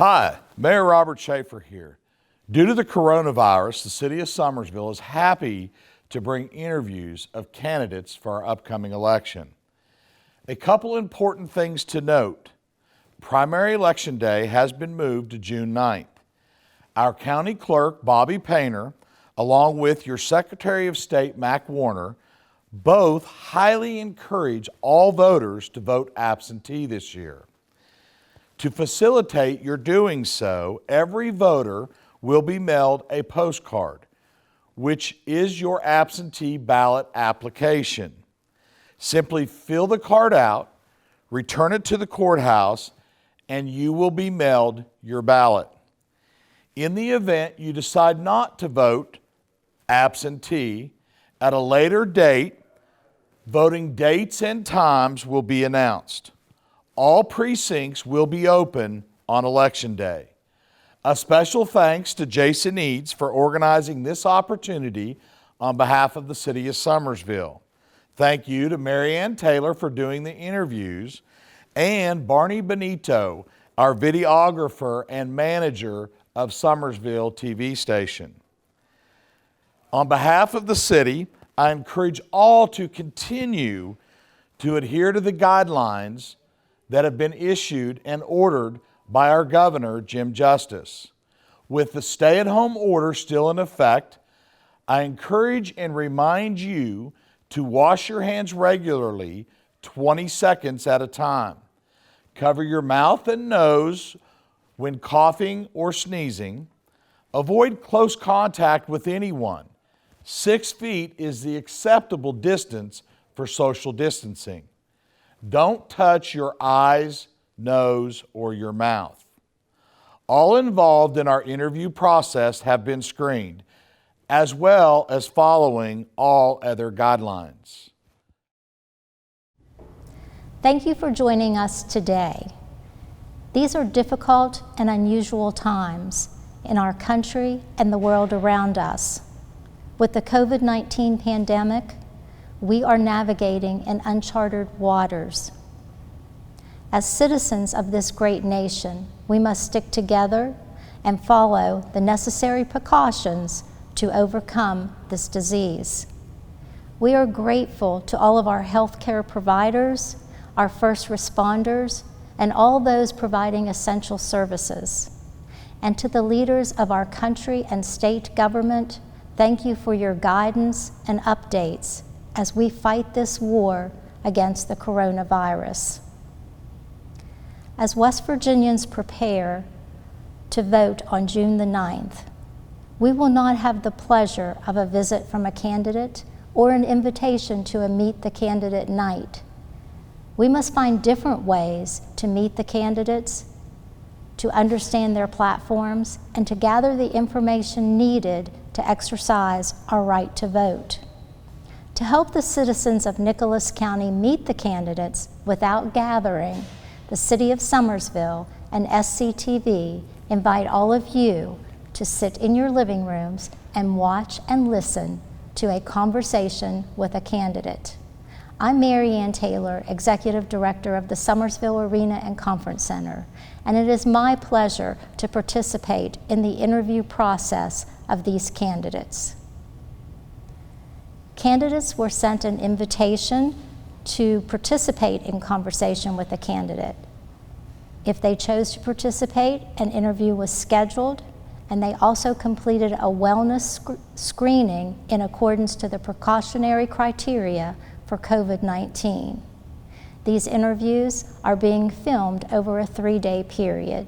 Hi, Mayor Robert Schaefer here. Due to the coronavirus, the City of Summersville is happy to bring interviews of candidates for our upcoming election. A couple important things to note. Primary Election Day has been moved to June 9th. Our County Clerk, Bobby Painter, along with your Secretary of State, Mac Warner, both highly encourage all voters to vote absentee this year. To facilitate your doing so, every voter will be mailed a postcard, which is your absentee ballot application. Simply fill the card out, return it to the courthouse, and you will be mailed your ballot. In the event you decide not to vote absentee, at a later date, voting dates and times will be announced. All precincts will be open on Election Day. A special thanks to Jason Eads for organizing this opportunity on behalf of the City of Summersville. Thank you to Mary Ann Taylor for doing the interviews, and Barney Benito, our videographer and manager of Summersville TV station. On behalf of the city, I encourage all to continue to adhere to the guidelines that have been issued and ordered by our Governor, Jim Justice. With the stay-at-home order still in effect, I encourage and remind you to wash your hands regularly, 20 seconds at a time. Cover your mouth and nose when coughing or sneezing. Avoid close contact with anyone. 6 feet is the acceptable distance for social distancing. Don't touch your eyes, nose, or your mouth. All involved in our interview process have been screened, as well as following all other guidelines. Thank you for joining us today. These are difficult and unusual times in our country and the world around us. With the COVID-19 pandemic, we are navigating in uncharted waters. As citizens of this great nation, we must stick together and follow the necessary precautions to overcome this disease. We are grateful to all of our healthcare providers, our first responders, and all those providing essential services. And to the leaders of our country and state government, thank you for your guidance and updates as we fight this war against the coronavirus. As West Virginians prepare to vote on June the 9th, we will not have the pleasure of a visit from a candidate or an invitation to a Meet the Candidate night. We must find different ways to meet the candidates, to understand their platforms, and to gather the information needed to exercise our right to vote. To help the citizens of Nicholas County meet the candidates without gathering, the City of Summersville and SCTV invite all of you to sit in your living rooms and watch and listen to a conversation with a candidate. I'm Mary Ann Taylor, Executive Director of the Summersville Arena and Conference Center, and it is my pleasure to participate in the interview process of these candidates. Candidates were sent an invitation to participate in conversation with a candidate. If they chose to participate, an interview was scheduled, and they also completed a wellness screening in accordance to the precautionary criteria for COVID-19. These interviews are being filmed over a 3-day period.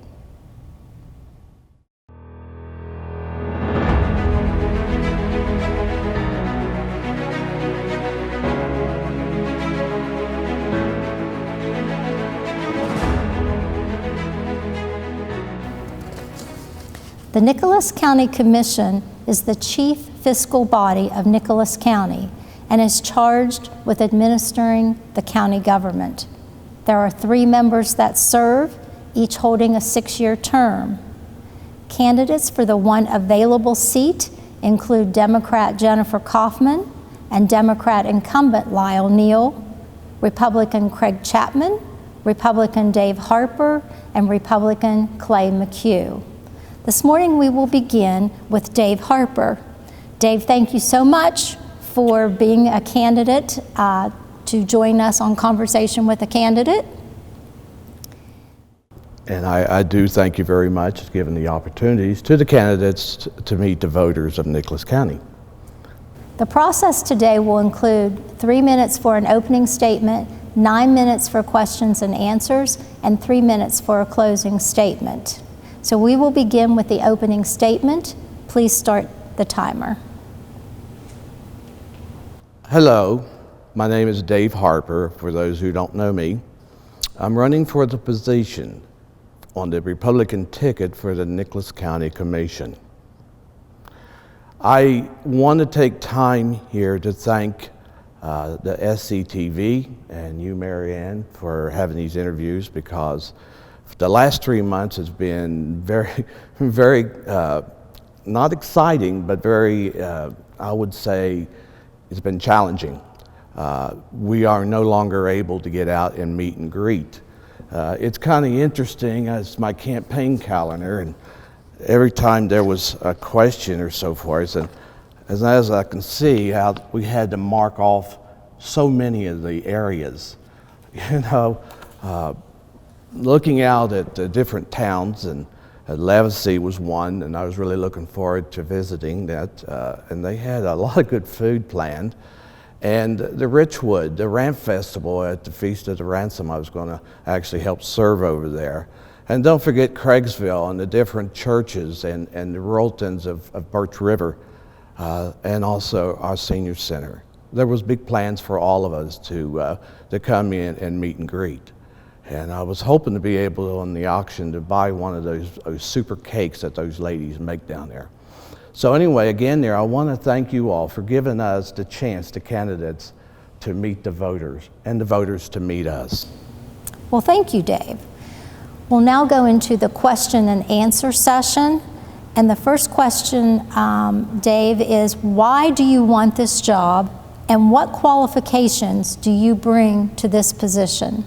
The Nicholas County Commission is the chief fiscal body of Nicholas County and is charged with administering the county government. There are 3 members that serve, each holding a 6-year term. Candidates for the one available seat include Democrat Jennifer Kaufman and Democrat incumbent Lyle Neal, Republican Craig Chapman, Republican Dave Harper, and Republican Clay McHugh. This morning we will begin with Dave Harper. Dave, thank you so much for being a candidate to join us on Conversation with a Candidate. And I do thank you very much for giving the opportunities to the candidates to meet the voters of Nicholas County. The process today will include 3 minutes for an opening statement, 9 minutes for questions and answers, and 3 minutes for a closing statement. So we will begin with the opening statement. Please start the timer. Hello, my name is Dave Harper, for those who don't know me. I'm running for the position on the Republican ticket for the Nicholas County Commission. I want to take time here to thank the SCTV and you, Marianne, for having these interviews, because the last 3 months has been very, not exciting, but very, I would say, it's been challenging. We are no longer able to get out and meet and greet. It's kind of interesting as my campaign calendar, and every time there was a question or so forth, and as I can see how we had to mark off so many of the areas, you know, looking out at the different towns, and Levacy was one, and I was really looking forward to visiting that, and they had a lot of good food planned. And the Richwood, the Ramp Festival at the Feast of the Ransom, I was going to actually help serve over there. And don't forget Craigsville and the different churches and the Royaltons of Birch River, and also our senior center. There was big plans for all of us to come in and meet and greet. And I was hoping to be able on the auction to buy one of those super cakes that those ladies make down there. So anyway, again there, I want to thank you all for giving us the chance, the candidates, to meet the voters, and the voters to meet us. Well, thank you, Dave. We'll now go into the question and answer session. And the first question, Dave, is why do you want this job, and what qualifications do you bring to this position?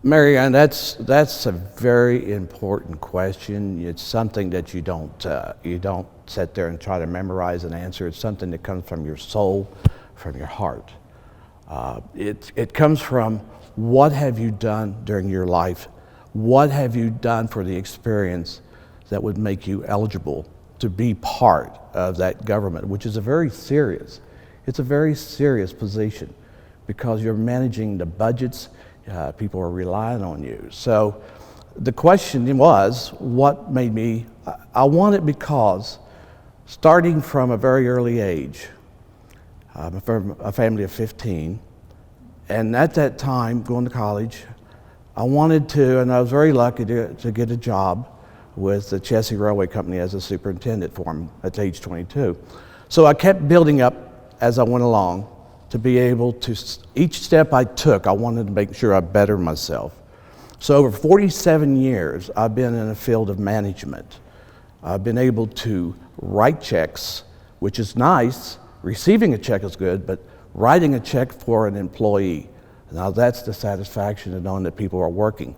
Marianne, that's a very important question. It's something that you don't sit there and try to memorize and answer. It's something that comes from your soul, from your heart. It comes from what have you done during your life? What have you done for the experience that would make you eligible to be part of that government, which is a very serious position, because you're managing the budgets. People are relying on you. So the question was, what made me, I want it because starting from a very early age, I'm from a family of 15, and at that time, going to college, I wanted to, and I was very lucky to get a job with the Chessie Railway Company as a superintendent for them at age 22. So I kept building up as I went along, to be able to, each step I took, I wanted to make sure I bettered myself. So over 47 years, I've been in a field of management. I've been able to write checks, which is nice. Receiving a check is good, but writing a check for an employee, now that's the satisfaction of knowing that people are working.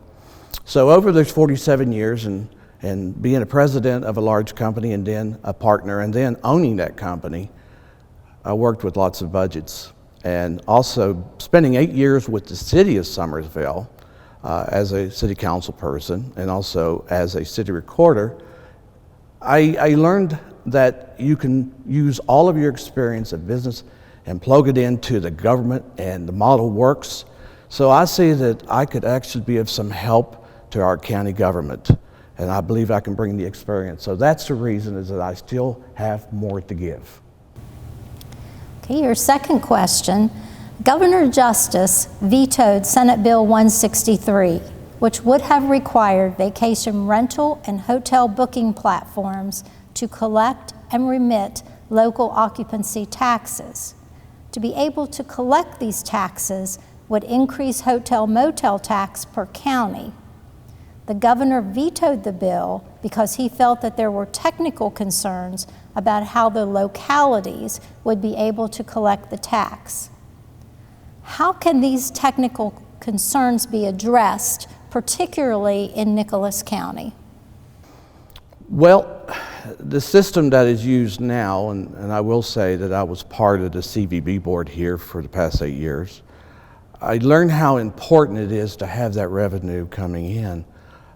So over those 47 years, and being a president of a large company, and then a partner, and then owning that company, I worked with lots of budgets. And also spending 8 years with the city of Summersville as a city council person, and also as a city recorder, I learned that you can use all of your experience of business and plug it into the government, and the model works. So I see that I could actually be of some help to our county government, and I believe I can bring the experience. So that's the reason, is that I still have more to give. Okay, your second question. Governor Justice vetoed Senate Bill 163, which would have required vacation rental and hotel booking platforms to collect and remit local occupancy taxes. To be able to collect these taxes would increase hotel-motel tax per county. The governor vetoed the bill because he felt that there were technical concerns about how the localities would be able to collect the tax. How can these technical concerns be addressed, particularly in Nicholas County? Well, the system that is used now, and I will say that I was part of the CVB board here for the past 8 years, I learned how important it is to have that revenue coming in.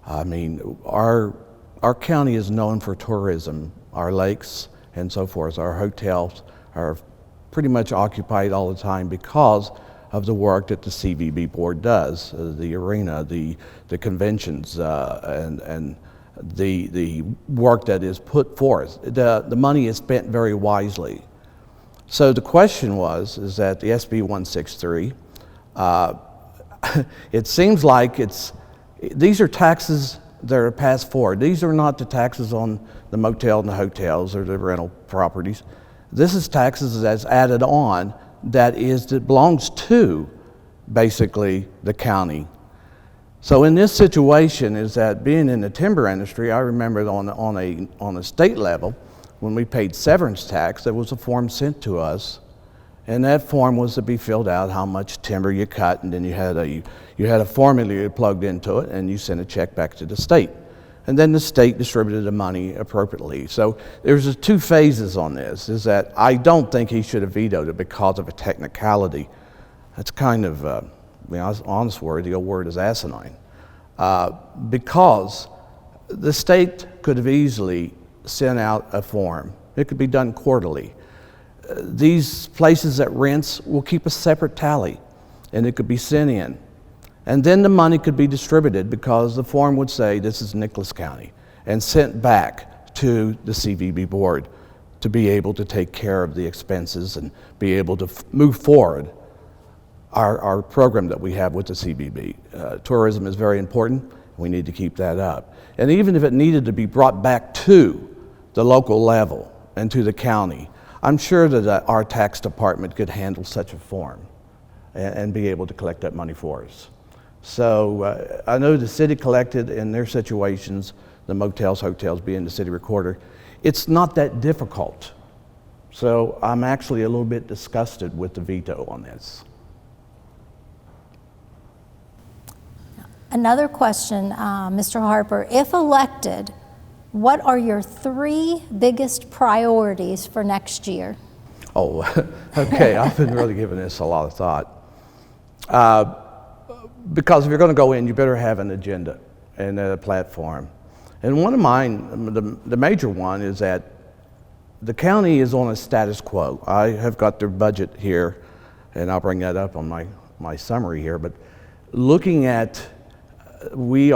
I mean, our county is known for tourism. Our lakes and so forth, our hotels are pretty much occupied all the time because of the work that the CVB board does, the arena, the conventions, and the work that is put forth. The money is spent very wisely. So the question is that the SB 163, it seems like these are taxes that are passed forward. These are not the taxes on the motel and the hotels or the rental properties. This is taxes that's added on that belongs to basically the county. So in this situation is that being in the timber industry, I remember on a state level, when we paid severance tax, there was a form sent to us, and that form was to be filled out how much timber you cut, and then you had a formula you plugged into it, and you sent a check back to the state. And then the state distributed the money appropriately. So there's two phases on this, is that I don't think he should have vetoed it because of a technicality. That's kind of, honest word, the old word is asinine. Because the state could have easily sent out a form. It could be done quarterly. These places that rents will keep a separate tally, and it could be sent in. And then the money could be distributed because the form would say this is Nicholas County and sent back to the CVB board to be able to take care of the expenses and be able to move forward our program that we have with the CVB. Tourism is very important. We need to keep that up. And even if it needed to be brought back to the local level and to the county, I'm sure that our tax department could handle such a form and be able to collect that money for us. So I know the city collected in their situations, the motels, hotels being the city recorder. It's not that difficult. So I'm actually a little bit disgusted with the veto on this. Another question, Mr. Harper. If elected, what are your 3 biggest priorities for next year? Oh, okay. I've been really giving this a lot of thought. Because if you're going to go in, you better have an agenda and a platform. And one of mine, the major one, is that the county is on a status quo. I have got their budget here, and I'll bring that up on my summary here. But looking at, we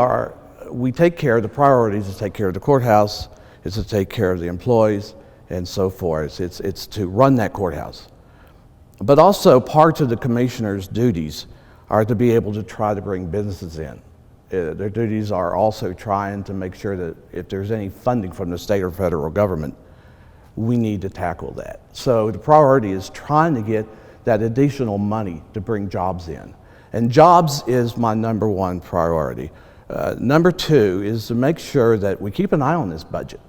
take care of the priorities, is to take care of the courthouse, is to take care of the employees, and so forth. It's to run that courthouse. But also part of the commissioner's duties are to be able to try to bring businesses in. Their duties are also trying to make sure that if there's any funding from the state or federal government, we need to tackle that. So the priority is trying to get that additional money to bring jobs in. And jobs is my number 1 priority. Number 2 is to make sure that we keep an eye on this budget.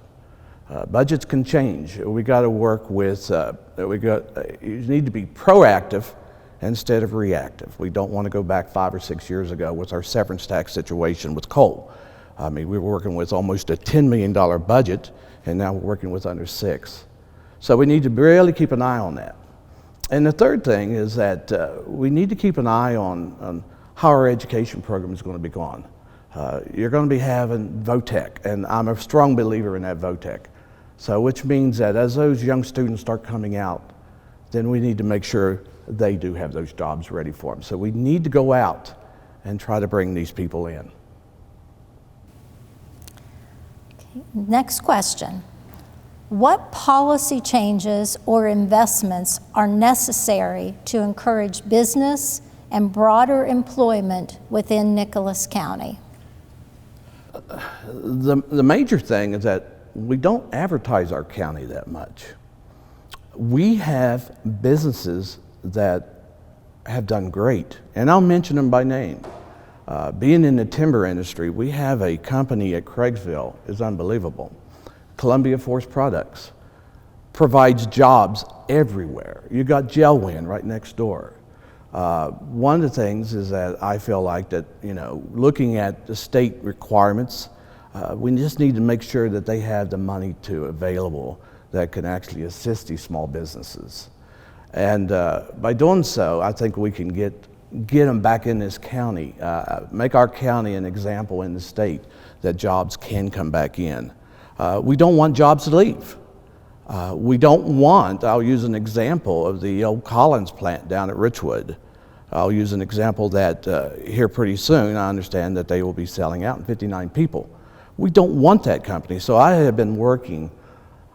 Budgets can change. We got to work with, you need to be proactive instead of reactive. We don't want to go back 5 or 6 years ago with our severance tax situation with coal. I mean, we were working with almost a $10 million budget, and now we're working with under 6. So we need to really keep an eye on that. And the third thing is that we need to keep an eye on how our education program is going to be going. You're going to be having VOTEC, and I'm a strong believer in that VOTEC. So which means that as those young students start coming out, then we need to make sure they do have those jobs ready for them. So we need to go out and try to bring these people in. Okay. Next question. What policy changes or investments are necessary to encourage business and broader employment within Nicholas County? The major thing is that we don't advertise our county that much. We have businesses that have done great, and I'll mention them by name. Being in the timber industry, we have a company at Craigsville is unbelievable. Columbia Forest Products provides jobs everywhere. You got Gelwind right next door. One of the things is that I feel like that, looking at the state requirements, we just need to make sure that they have the money available that can actually assist these small businesses. And by doing so, I think we can get them back in this county, make our county an example in the state that jobs can come back in. We don't want jobs to leave. We don't want, I'll use an example of the old Collins plant down at Richwood. I'll use an example that here pretty soon, I understand that they will be selling out in 59 people. We don't want that company, so I have been working,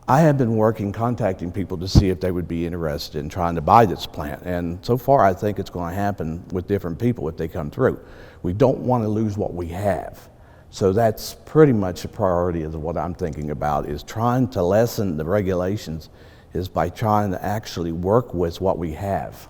contacting people to see if they would be interested in trying to buy this plant. And so far, I think it's going to happen with different people if they come through. We don't want to lose what we have. So that's pretty much a priority of what I'm thinking about, is trying to lessen the regulations is by trying to actually work with what we have.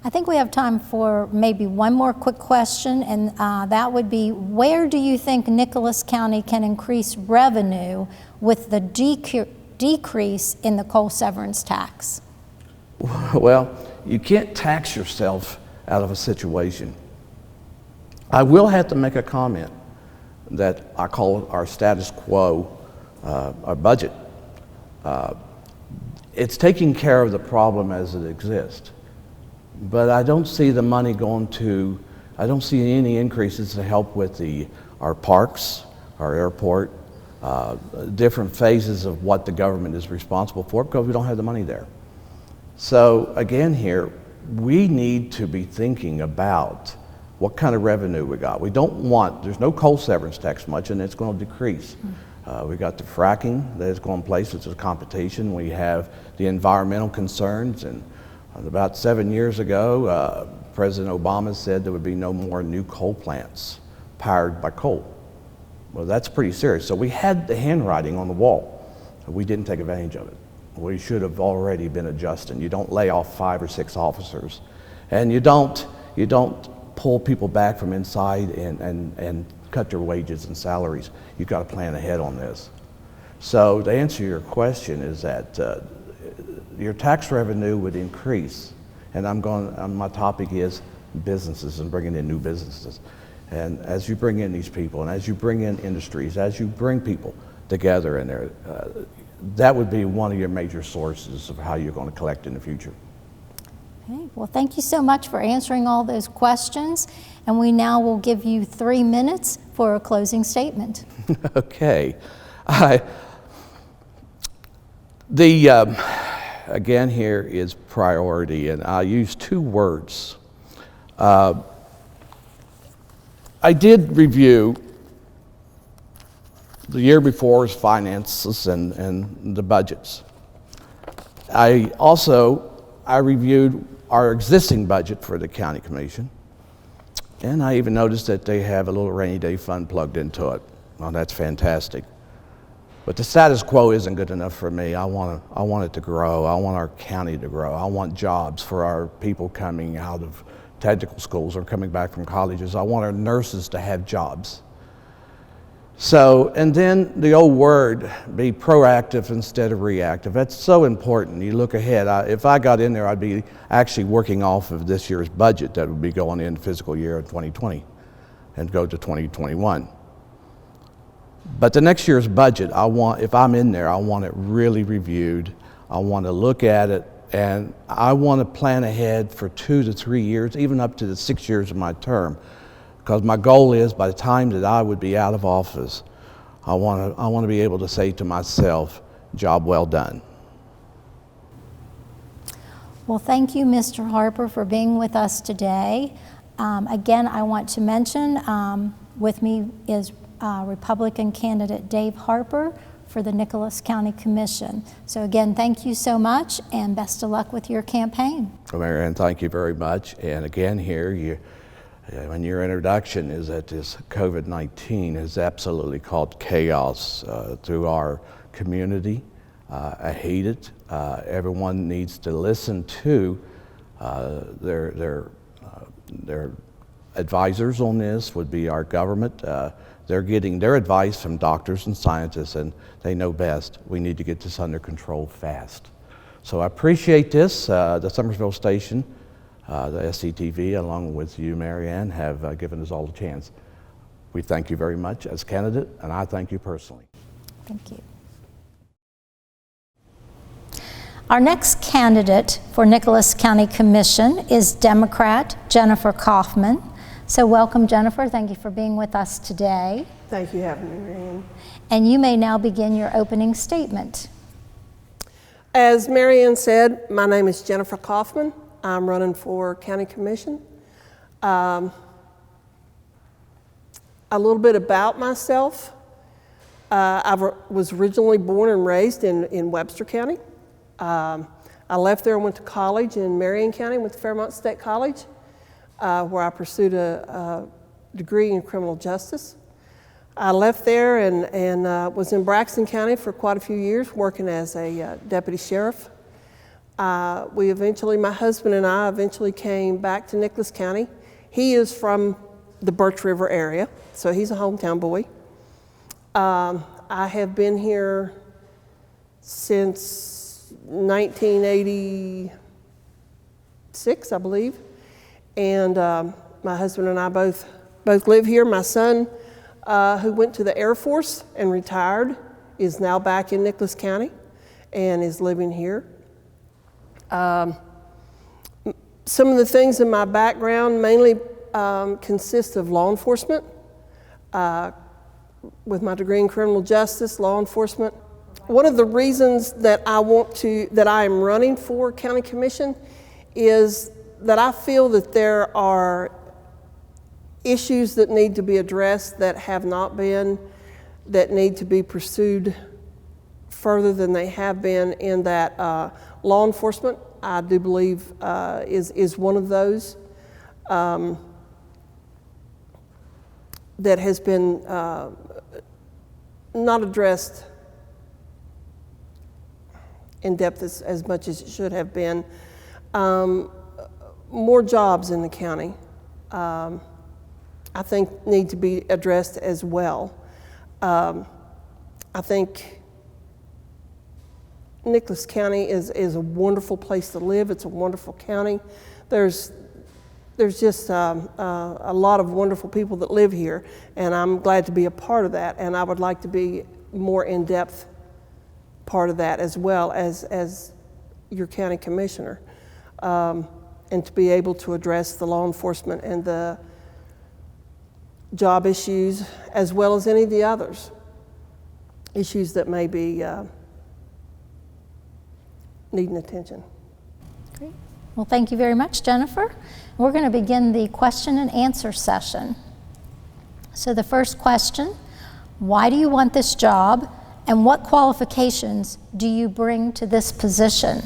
I think we have time for maybe one more quick question, and that would be, where do you think Nicholas County can increase revenue with the decrease in the coal severance tax? Well, you can't tax yourself out of a situation. I will have to make a comment that I call our status quo, our budget. It's taking care of the problem as it exists. But I don't see the money I don't see any increases to help with our parks, our airport, different phases of what the government is responsible for, because we don't have the money there. So again here, we need to be thinking about what kind of revenue we got. There's no coal severance tax much, and it's going to decrease. We got the fracking that is going place, which is a competition. We have the environmental concerns, and about 7 years ago, President Obama said there would be no more new coal plants powered by coal. Well, that's pretty serious. So we had the handwriting on the wall. We didn't take advantage of it. We should have already been adjusting. You don't lay off 5 or 6 officers, and you don't pull people back from inside and cut their wages and salaries. You've got to plan ahead on this. So to answer your question is that your tax revenue would increase, and my topic is businesses and bringing in new businesses. And as you bring in these people, and as you bring in industries, as you bring people together in there, that would be one of your major sources of how you're going to collect in the future. Okay. Well, thank you so much for answering all those questions, and we now will give you 3 minutes for a closing statement. Okay. Again, here is priority, and I'll use 2 words. I did review the year before's finances and the budgets. I reviewed our existing budget for the county commission, and I even noticed that they have a little rainy day fund plugged into it. Well, that's fantastic. But the status quo isn't good enough for me. I want it to grow. I want our county to grow. I want jobs for our people coming out of technical schools or coming back from colleges. I want our nurses to have jobs. So, and then the old word, be proactive instead of reactive. That's so important. You look ahead. If I got in there, I'd be actually working off of this year's budget that would be going in fiscal year of 2020 and go to 2021. But the next year's budget, if I'm in there, I want it really reviewed. I want to look at it, and I want to plan ahead for 2 to 3 years, even up to the 6 years of my term. Because my goal is, by the time that I would be out of office, I want to be able to say to myself, job well done. Well, thank you, Mr. Harper, for being with us today. Again, I want to mention with me is Republican candidate Dave Harper for the Nicholas County Commission. So again, thank you so much, and best of luck with your campaign. Well, Mary Ann, thank you very much. And again, here, when your introduction is that this COVID-19 has absolutely caused chaos through our community. I hate it. Everyone needs to listen to their advisors on this would be our government. They're getting their advice from doctors and scientists, and they know best. We need to get this under control fast. So I appreciate this. The Summersville station, the SCTV, along with you, Mary Ann, have given us all a chance. We thank you very much as candidate, and I thank you personally. Thank you. Our next candidate for Nicholas County Commission is Democrat Jennifer Kaufman. So welcome, Jennifer. Thank you for being with us today. Thank you for having me, Marianne. And you may now begin your opening statement. As Marianne said, my name is Jennifer Kaufman. I'm running for County Commission. A little bit about myself. I was originally born and raised in Webster County. I left there and went to college in Marion County, went to Fairmont State College, where I pursued a degree in criminal justice. I left there and was in Braxton County for quite a few years, working as a deputy sheriff. My husband and I eventually came back to Nicholas County. He is from the Birch River area, so he's a hometown boy. I have been here since 1986, I believe, and my husband and I both live here. My son, who went to the Air Force and retired, is now back in Nicholas County and is living here. Some of the things in my background mainly consist of law enforcement. With my degree in criminal justice, law enforcement. One of the reasons that I am running for County Commission is that I feel that there are issues that need to be addressed that have not been, that need to be pursued further than they have been, in that law enforcement, I do believe, is one of those that has been not addressed in depth as much as it should have been. More jobs in the county, I think, need to be addressed as well. I think Nicholas County is a wonderful place to live. It's a wonderful county. There's just a lot of wonderful people that live here, and I'm glad to be a part of that, and I would like to be more in-depth part of that as well as your county commissioner, and to be able to address the law enforcement and the job issues, as well as any of the others issues that may be needing attention. Great. Well, thank you very much, Jennifer. We're going to begin the question and answer session. So the first question, why do you want this job, and what qualifications do you bring to this position?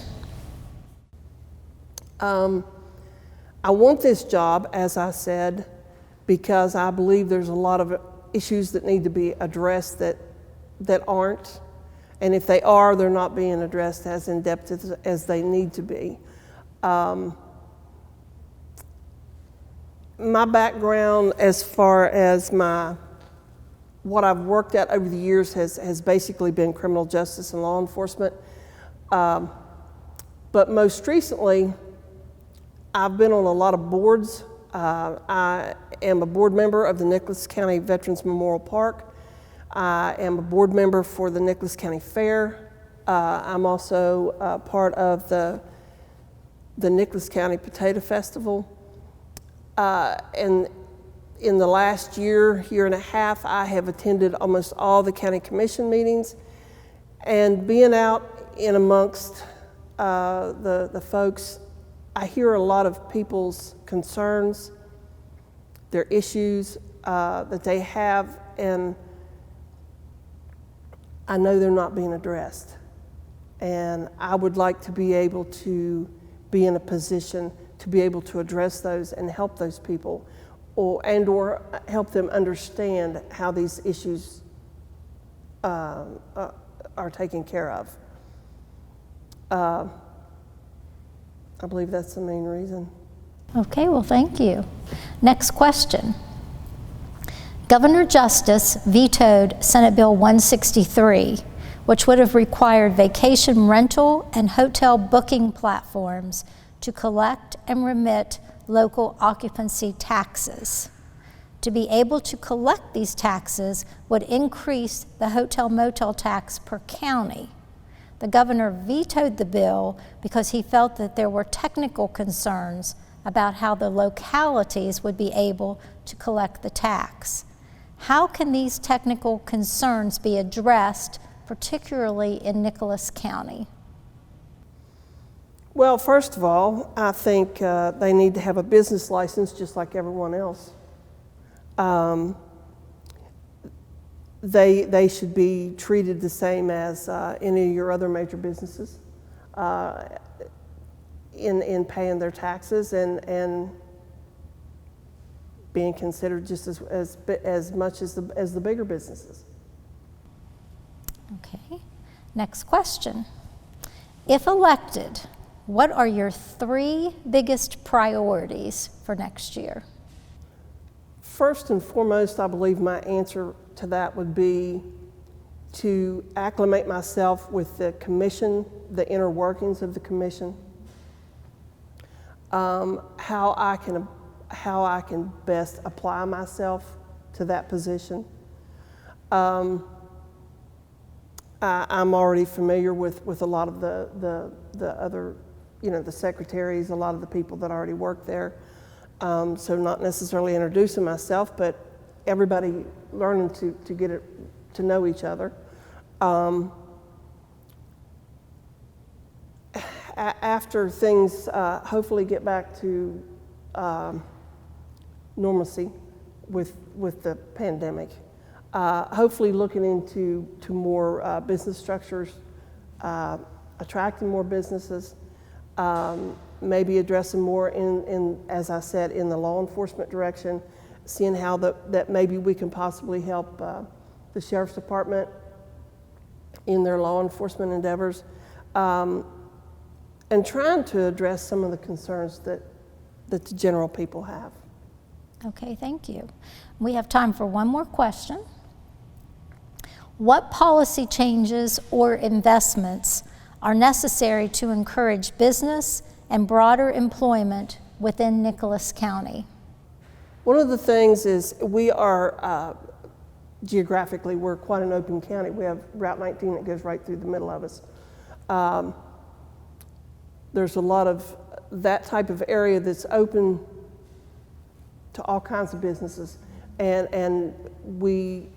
I want this job, as I said, because I believe there's a lot of issues that need to be addressed that aren't, and if they are, they're not being addressed as in depth as they need to be. My background, as far as what I've worked at over the years, has basically been criminal justice and law enforcement. But most recently, I've been on a lot of boards. I am a board member of the Nicholas County Veterans Memorial Park. I am a board member for the Nicholas County Fair. I'm also part of the Nicholas County Potato Festival. And in the last year and a half, I have attended almost all the county commission meetings, and being out in amongst the folks, I hear a lot of people's concerns, their issues that they have, and I know they're not being addressed. And I would like to be able to be in a position to be able to address those and help those people, or help them understand how these issues are taken care of. I believe that's the main reason. Okay, well, thank you. Next question. Governor Justice vetoed Senate Bill 163, which would have required vacation rental and hotel booking platforms to collect and remit local occupancy taxes. To be able to collect these taxes would increase the hotel motel tax per county. The governor vetoed the bill because he felt that there were technical concerns about how the localities would be able to collect the tax. How can these technical concerns be addressed, particularly in Nicholas County? Well, first of all, I think they need to have a business license just like everyone else. They should be treated the same as any of your other major businesses in paying their taxes and being considered just as much as the bigger businesses. Okay, next question. If elected, what are your 3 biggest priorities for next year? First and foremost, I believe my answer to that would be to acclimate myself with the commission, the inner workings of the commission, how I can best apply myself to that position. I'm already familiar with a lot of the other, the secretaries, a lot of the people that already work there. So not necessarily introducing myself, but everybody learning to get to know each other. After things hopefully get back to normalcy with the pandemic, hopefully looking into more business structures, attracting more businesses, maybe addressing more in, as I said, in the law enforcement direction, seeing how that maybe we can possibly help the Sheriff's Department in their law enforcement endeavors, and trying to address some of the concerns that the general people have. Okay, thank you. We have time for one more question. What policy changes or investments are necessary to encourage business and broader employment within Nicholas County? One of the things is we are, geographically, we're quite an open county. We have Route 19 that goes right through the middle of us. There's a lot of that type of area that's open to all kinds of businesses, and we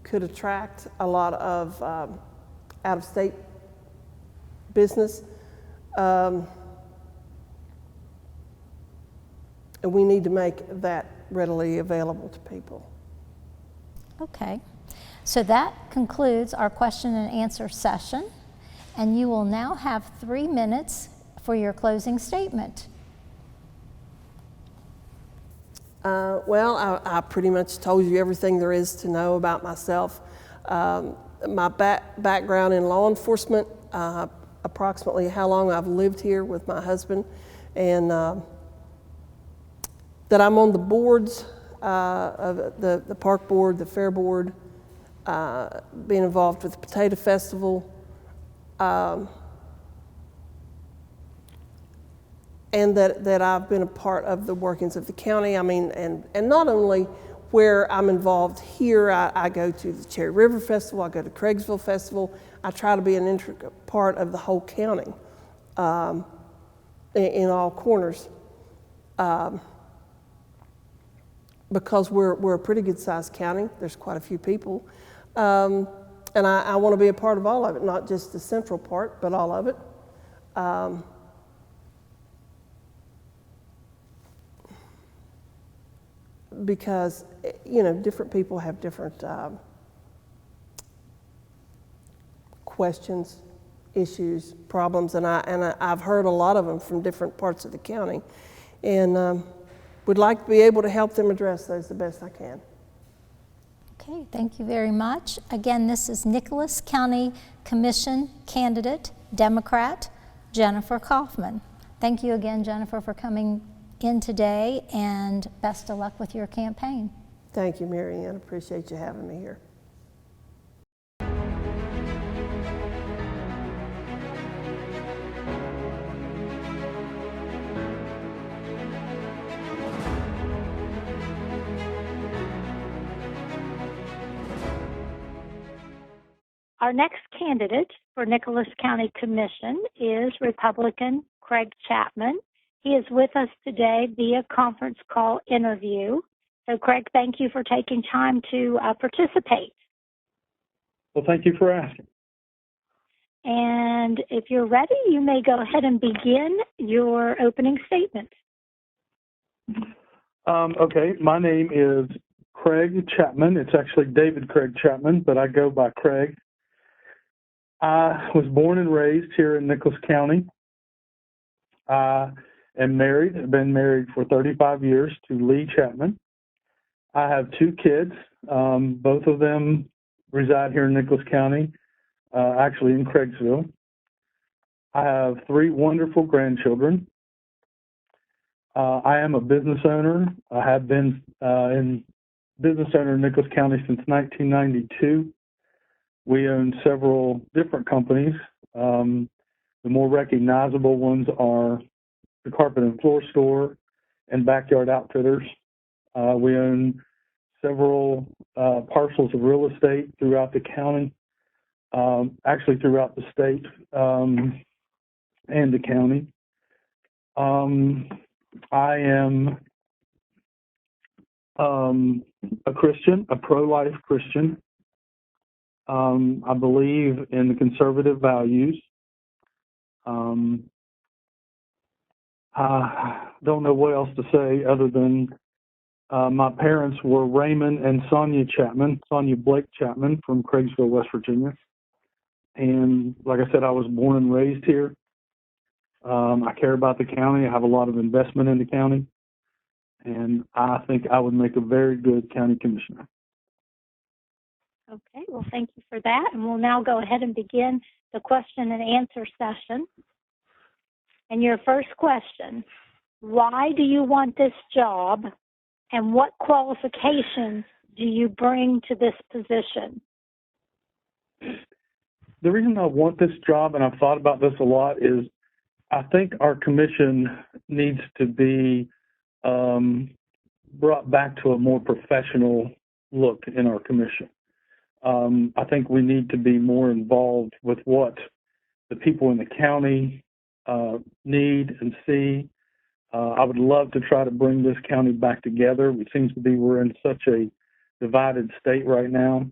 could attract a lot of out-of-state business, and we need to make that readily available to people. Okay, so that concludes our question and answer session, and you will now have 3 minutes for your closing statement. Well, I pretty much told you everything there is to know about myself. My background in law enforcement, approximately how long I've lived here with my husband, and that I'm on the boards of the park board, the fair board, being involved with the Potato Festival, and that I've been a part of the workings of the county. I mean, and not only where I'm involved here, I go to the Cherry River Festival, I go to Craigsville Festival. I try to be an intricate part of the whole county, in all corners, because we're a pretty good sized county. There's quite a few people, and I want to be a part of all of it, not just the central part, but all of it. Because, different people have different questions, issues, problems, and I've heard a lot of them from different parts of the county, and would like to be able to help them address those the best I can. Okay, thank you very much. Again, this is Nicholas County Commission candidate, Democrat, Jennifer Kaufman. Thank you again, Jennifer, for coming in today, and best of luck with your campaign. Thank you, Mary Ann. Appreciate you having me here. Our next candidate for Nicholas County Commission is Republican Craig Chapman. He is with us today via conference call interview. So Craig, thank you for taking time to participate. Well, thank you for asking. And if you're ready, you may go ahead and begin your opening statement. Okay, my name is Craig Chapman. It's actually David Craig Chapman, but I go by Craig. I was born and raised here in Nicholas County. I am married. I've been married for 35 years to Lee Chapman. I have 2 kids. Both of them reside here in Nicholas County, actually in Craigsville. I have 3 wonderful grandchildren. I am a business owner. I have been in business owner in Nicholas County since 1992. We own several different companies. The more recognizable ones are the Carpet and Floor Store and Backyard Outfitters. We own several parcels of real estate throughout the county, actually throughout the state and the county. I am a Christian, a pro-life Christian. I believe in the conservative values. I don't know what else to say other than my parents were Raymond and Sonia Blake Chapman from Craigsville, West Virginia. And like I said, I was born and raised here. I care about the county. I have a lot of investment in the county. And I think I would make a very good county commissioner. Okay, well, thank you for that. And we'll now go ahead and begin the question and answer session. And your first question, why do you want this job and what qualifications do you bring to this position? The reason I want this job, and I've thought about this a lot, is I think our commission needs to be brought back to a more professional look in our commission. I think we need to be more involved with what the people in the county need and see. I would love to try to bring this county back together. It seems to be we're in such a divided state right now.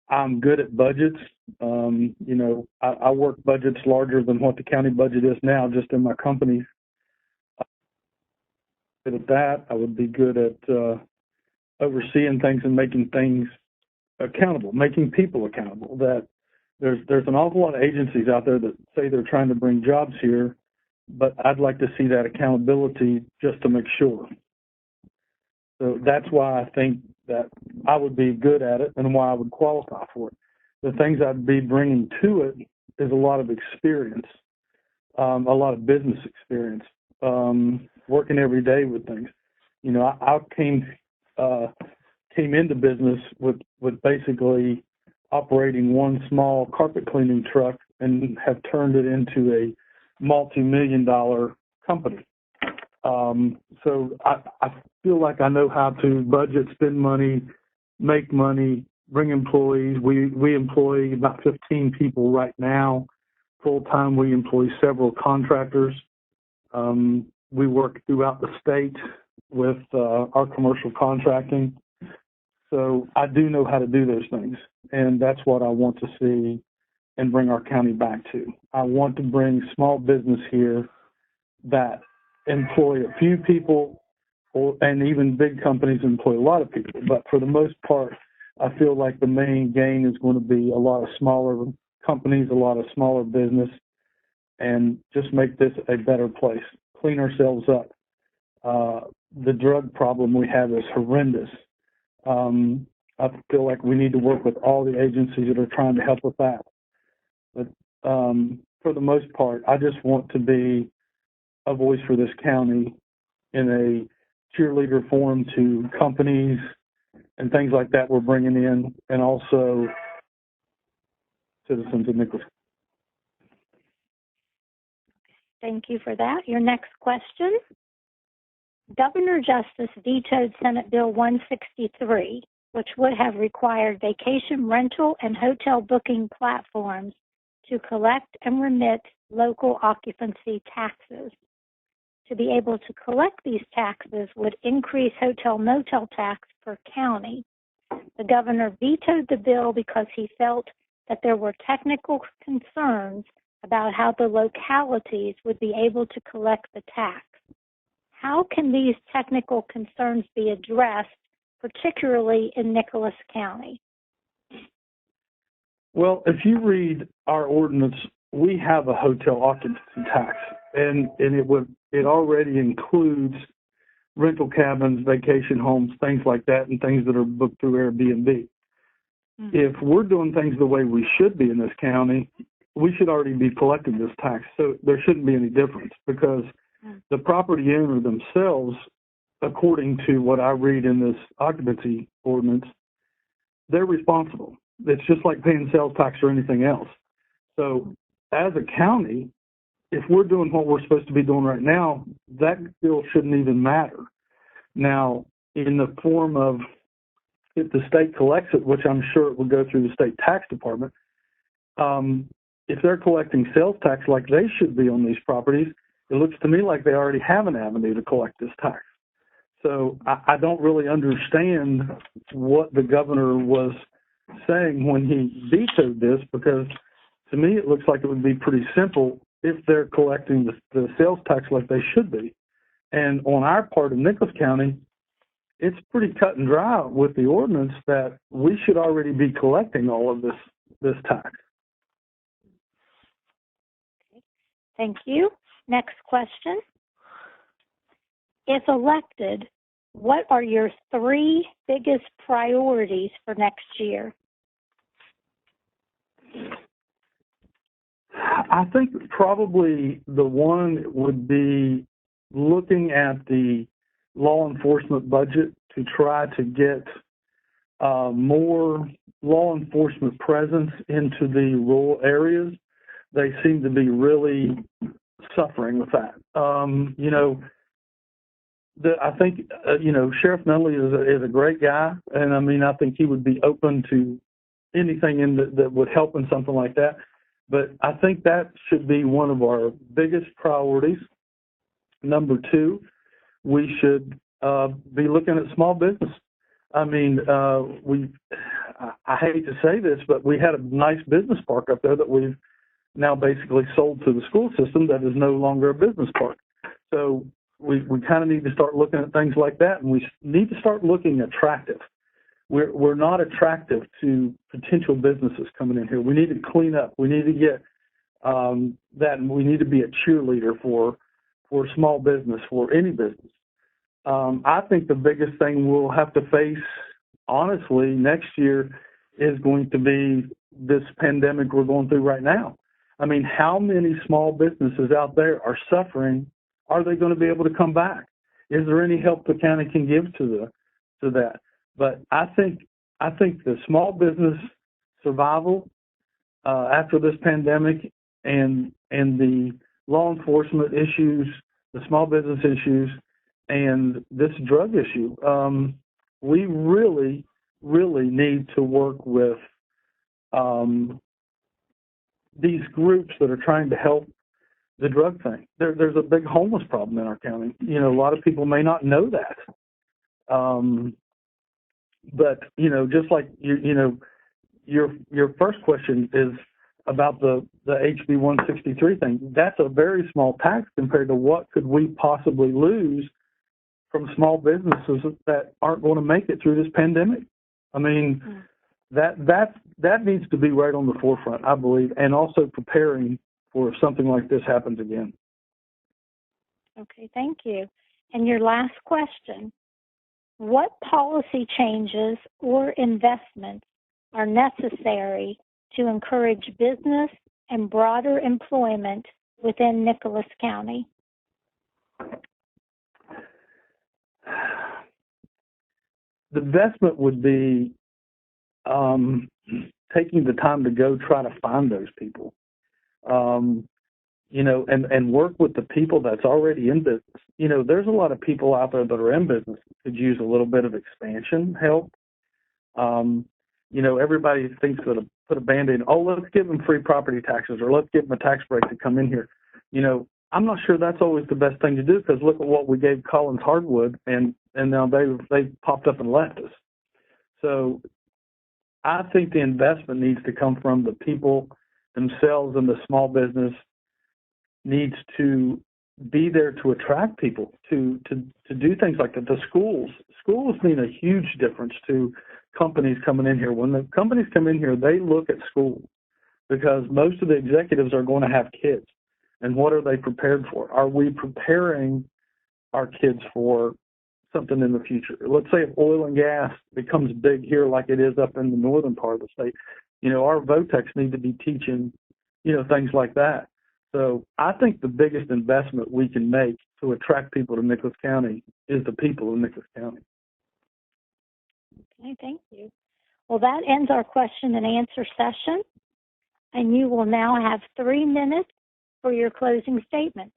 I'm good at budgets. I work budgets larger than what the county budget is now, just in my company. Good at that. I would be good at overseeing things and making things accountable, making people accountable. That there's an awful lot of agencies out there that say they're trying to bring jobs here, but I'd like to see that accountability just to make sure. So that's why I think that I would be good at it and why I would qualify for it. The things I'd be bringing to it is a lot of experience, a lot of business experience, working every day with things. I came into business with basically operating one small carpet cleaning truck and have turned it into a multi-million-dollar company. So I feel like I know how to budget, spend money, make money, bring employees. We employ about 15 people right now. Full-time, we employ several contractors. We work throughout the state with our commercial contracting. So I do know how to do those things, and that's what I want to see and bring our county back to. I want to bring small business here that employ a few people, and even big companies employ a lot of people. But for the most part, I feel like the main gain is going to be a lot of smaller companies, a lot of smaller business, and just make this a better place, clean ourselves up. The drug problem we have is horrendous. I feel like we need to work with all the agencies that are trying to help with that. But for the most part, I just want to be a voice for this county in a cheerleader form to companies and things like that we're bringing in, and also citizens of Nicholas. Thank you for that. Your next question. Governor Justice vetoed Senate Bill 163, which would have required vacation rental and hotel booking platforms to collect and remit local occupancy taxes. To be able to collect these taxes would increase hotel-motel tax per county. The governor vetoed the bill because he felt that there were technical concerns about how the localities would be able to collect the tax. How can these technical concerns be addressed, particularly in Nicholas County? Well, if you read our ordinance, we have a hotel occupancy tax, and it already includes rental cabins, vacation homes, things like that, and things that are booked through Airbnb. Mm-hmm. If we're doing things the way we should be in this county, we should already be collecting this tax. So there shouldn't be any difference, because the property owner themselves, according to what I read in this occupancy ordinance, they're responsible. It's just like paying sales tax or anything else. So as a county, if we're doing what we're supposed to be doing right now, that bill shouldn't even matter. Now, in the form of, if the state collects it, which I'm sure it will go through the state tax department, if they're collecting sales tax like they should be on these properties, it looks to me like they already have an avenue to collect this tax. So I don't really understand what the governor was saying when he vetoed this, because to me it looks like it would be pretty simple if they're collecting the sales tax like they should be. And on our part of Nicholas County, it's pretty cut and dry with the ordinance that we should already be collecting all of this tax. Thank you. Next question. If elected, what are your 3 biggest priorities for next year? I think probably the one would be looking at the law enforcement budget to try to get more law enforcement presence into the rural areas. They seem to be really suffering with that. I think Sheriff Nunley is a great guy, and I think he would be open to anything that would help in something like that. But I think that should be one of our biggest priorities. Number 2, we should be looking at small business. I hate to say this, but we had a nice business park up there that we've now basically sold to the school system that is no longer a business park. So we kind of need to start looking at things like that, and we need to start looking attractive. We're not attractive to potential businesses coming in here. We need to clean up. We need to get that, and we need to be a cheerleader for small business, for any business. I think the biggest thing we'll have to face, honestly, next year is going to be this pandemic we're going through right now. How many small businesses out there are suffering? Are they going to be able to come back? Is there any help the county can give to that? But I think the small business survival after this pandemic and the law enforcement issues, the small business issues, and this drug issue, we really, really need to work with these groups that are trying to help the drug thing. There's a big homeless problem in our county. A lot of people may not know that. But just like your first question is about the HB 163 thing. That's a very small tax compared to what could we possibly lose from small businesses that aren't going to make it through this pandemic. That needs to be right on the forefront, I believe, and also preparing for if something like this happens again. Okay, thank you. And your last question, what policy changes or investments are necessary to encourage business and broader employment within Nicholas County? The investment would be taking the time to go try to find those people, and work with the people that's already in business. There's a lot of people out there that are in business that could use a little bit of expansion help. You know, everybody thinks that put a Band-Aid, oh, let's give them free property taxes or let's give them a tax break to come in here. You know, I'm not sure that's always the best thing to do, because look at what we gave Collins Hardwood, and now they popped up and left us. So I think the investment needs to come from the people themselves, and the small business needs to be there to attract people to do things like that. The schools mean a huge difference to companies coming in here. When the companies come in here, they look at schools, because most of the executives are going to have kids. And what are they prepared for? Are we preparing our kids for something in the future? Let's say if oil and gas becomes big here like it is up in the northern part of the state, you know, our VOTECs need to be teaching, you know, things like that. So I think the biggest investment we can make to attract people to Nicholas County is the people of Nicholas County. Okay, thank you. Well, that ends our question and answer session, and you will now have 3 minutes for your closing statement.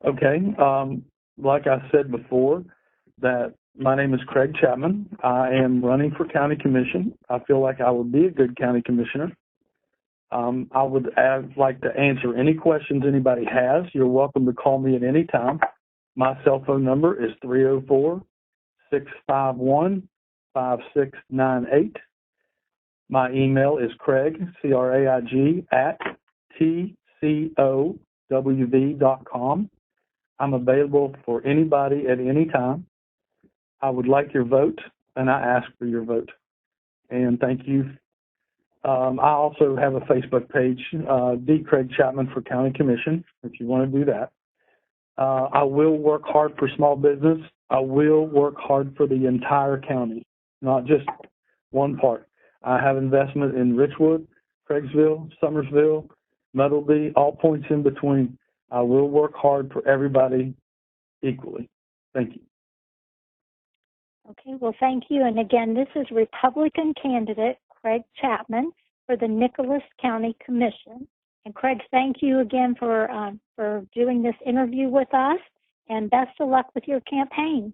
Okay. Like I said before, that my name is Craig Chapman. I am running for county commission. I feel like I would be a good county commissioner. I would like to answer any questions anybody has. You're welcome to call me at any time. My cell phone number is 304-651-5698. My email is Craig, C-R-A-I-G, @tcowv.com. I'm available for anybody at any time. I would like your vote, and I ask for your vote. And thank you. I also have a Facebook page, D. Craig Chapman for County Commission, if you want to do that. I will work hard for small business. I will work hard for the entire county, not just one part. I have investment in Richwood, Craigsville, Summersville, Meadowby, all points in between. I will work hard for everybody equally. Thank you. Okay, well, thank you. And again, this is Republican candidate Craig Chapman for the Nicholas County Commission. And Craig, thank you again for doing this interview with us, and best of luck with your campaign.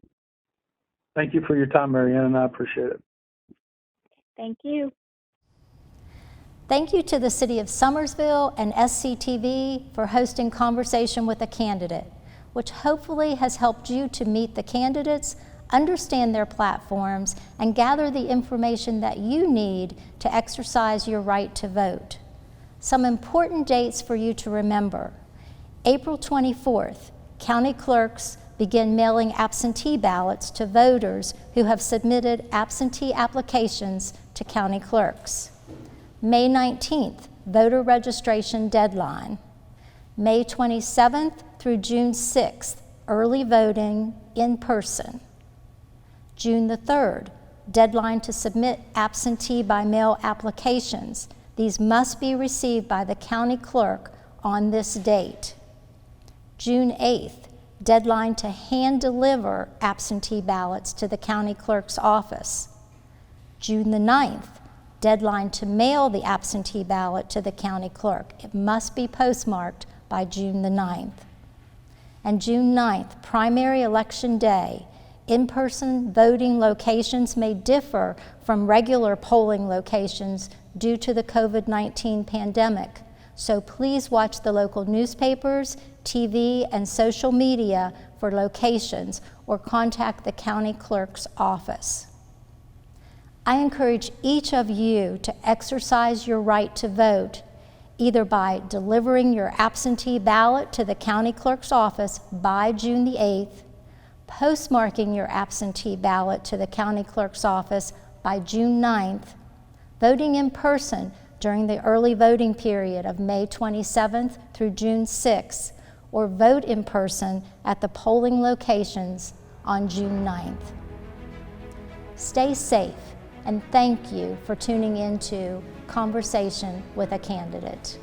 Thank you for your time, Marianne, and I appreciate it. Thank you. Thank you to the City of Summersville and SCTV for hosting Conversation with a Candidate, which hopefully has helped you to meet the candidates, understand their platforms, and gather the information that you need to exercise your right to vote. Some important dates for you to remember. April 24th, county clerks begin mailing absentee ballots to voters who have submitted absentee applications to county clerks. May 19th, voter registration deadline. May 27th through June 6th, early voting in person. June the 3rd, deadline to submit absentee by mail applications. These must be received by the county clerk on this date. June 8th, deadline to hand deliver absentee ballots to the county clerk's office. June the 9th, deadline to mail the absentee ballot to the county clerk. It must be postmarked by June the 9th. And June 9th, primary election day. In-person voting locations may differ from regular polling locations due to the COVID-19 pandemic. So please watch the local newspapers, TV, and social media for locations, or contact the county clerk's office. I encourage each of you to exercise your right to vote, either by delivering your absentee ballot to the county clerk's office by June the 8th, postmarking your absentee ballot to the county clerk's office by June 9th, voting in person during the early voting period of May 27th through June 6th, or vote in person at the polling locations on June 9th. Stay safe, and thank you for tuning into Conversation with a Candidate.